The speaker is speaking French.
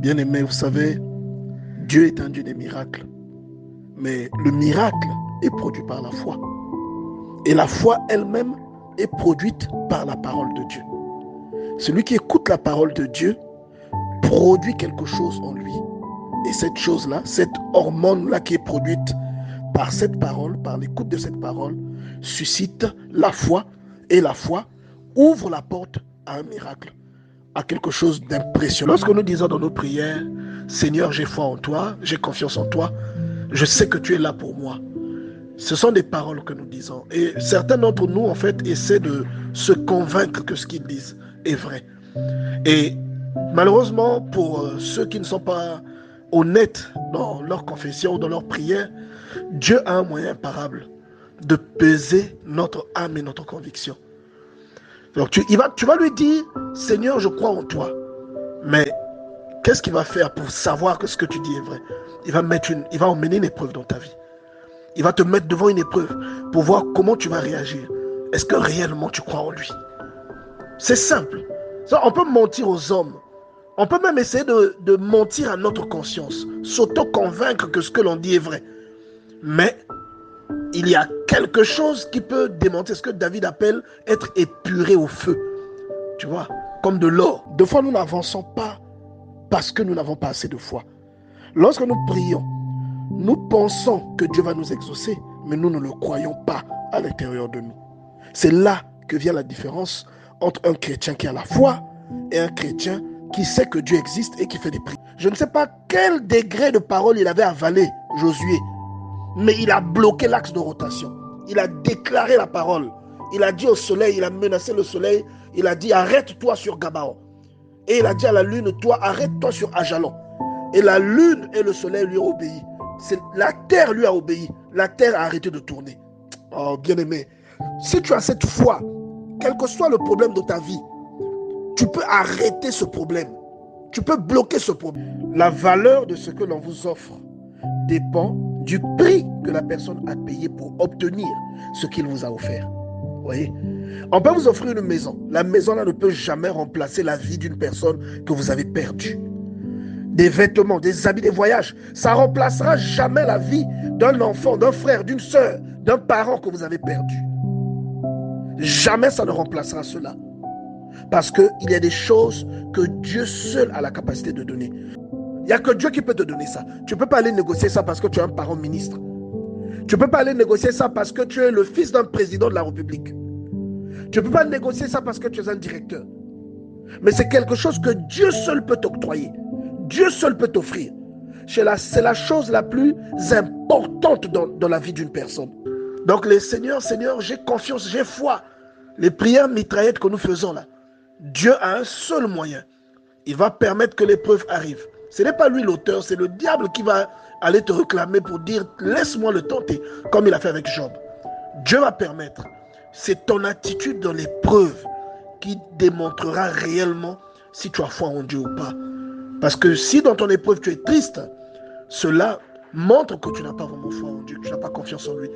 Bien-aimés, vous savez, Dieu est un Dieu des miracles. Mais le miracle est produit par la foi. Et la foi elle-même est produite par la parole de Dieu. Celui qui écoute la parole de Dieu produit quelque chose en lui. Et cette chose-là, cette hormone-là qui est produite par cette parole, par l'écoute de cette parole, suscite la foi. Et la foi ouvre la porte à un miracle, à quelque chose d'impressionnant. Lorsque nous disons dans nos prières, Seigneur, j'ai foi en toi, j'ai confiance en toi, je sais que tu es là pour moi. Ce sont des paroles que nous disons. Et certains d'entre nous, en fait, essaient de se convaincre que ce qu'ils disent est vrai. Et malheureusement, pour ceux qui ne sont pas honnêtes dans leur confession ou dans leur prière, Dieu a un moyen imparable de peser notre âme et notre conviction. Donc tu vas lui dire, Seigneur, je crois en toi. Mais qu'est-ce qu'il va faire pour savoir que ce que tu dis est vrai? Il va emmener une épreuve dans ta vie. Il va te mettre devant une épreuve pour voir comment tu vas réagir. Est-ce que réellement tu crois en lui? C'est simple. On peut mentir aux hommes. On peut même essayer de mentir à notre conscience, s'auto-convaincre que ce que l'on dit est vrai. Mais il y a quelque chose qui peut démentir ce que David appelle être épuré au feu. Tu vois, comme de l'or. Des fois, nous n'avançons pas parce que nous n'avons pas assez de foi. Lorsque nous prions, nous pensons que Dieu va nous exaucer, mais nous ne le croyons pas à l'intérieur de nous. C'est là que vient la différence entre un chrétien qui a la foi et un chrétien qui sait que Dieu existe et qui fait des prières. Je ne sais pas quel degré de parole il avait avalé, Josué, mais il a bloqué l'axe de rotation. Il a déclaré la parole. Il a dit au soleil, il a menacé le soleil, il a dit arrête-toi sur Gabaon. Et il a dit à la lune, toi arrête-toi sur Ajalon. Et la lune et le soleil lui ont obéi. La terre lui a obéi. La terre a arrêté de tourner. Oh, bien-aimé, si tu as cette foi, quel que soit le problème de ta vie, tu peux arrêter ce problème. Tu peux bloquer ce problème. La valeur de ce que l'on vous offre dépend du prix que la personne a payé pour obtenir ce qu'il vous a offert. Vous voyez? On peut vous offrir une maison. La maison là ne peut jamais remplacer la vie d'une personne que vous avez perdue. Des vêtements, des habits, des voyages, ça ne remplacera jamais la vie d'un enfant, d'un frère, d'une soeur, d'un parent que vous avez perdu. Jamais ça ne remplacera cela. Parce qu'il y a des choses que Dieu seul a la capacité de donner. Il n'y a que Dieu qui peut te donner ça. Tu ne peux pas aller négocier ça parce que tu es un parent ministre. Tu ne peux pas aller négocier ça parce que tu es le fils d'un président de la République. Tu ne peux pas négocier ça parce que tu es un directeur. Mais c'est quelque chose que Dieu seul peut t'octroyer. Dieu seul peut t'offrir. C'est la chose la plus importante dans la vie d'une personne. Donc les Seigneur, j'ai confiance, j'ai foi. Les prières mitraillettes que nous faisons là, Dieu a un seul moyen. Il va permettre que l'épreuve arrive. Ce n'est pas lui l'auteur, c'est le diable qui va aller te réclamer pour dire laisse-moi le tenter, comme il a fait avec Job. Dieu va permettre. C'est ton attitude dans l'épreuve qui démontrera réellement si tu as foi en Dieu ou pas. Parce que si dans ton épreuve tu es triste, cela montre que tu n'as pas vraiment foi en Dieu, que tu n'as pas confiance en lui.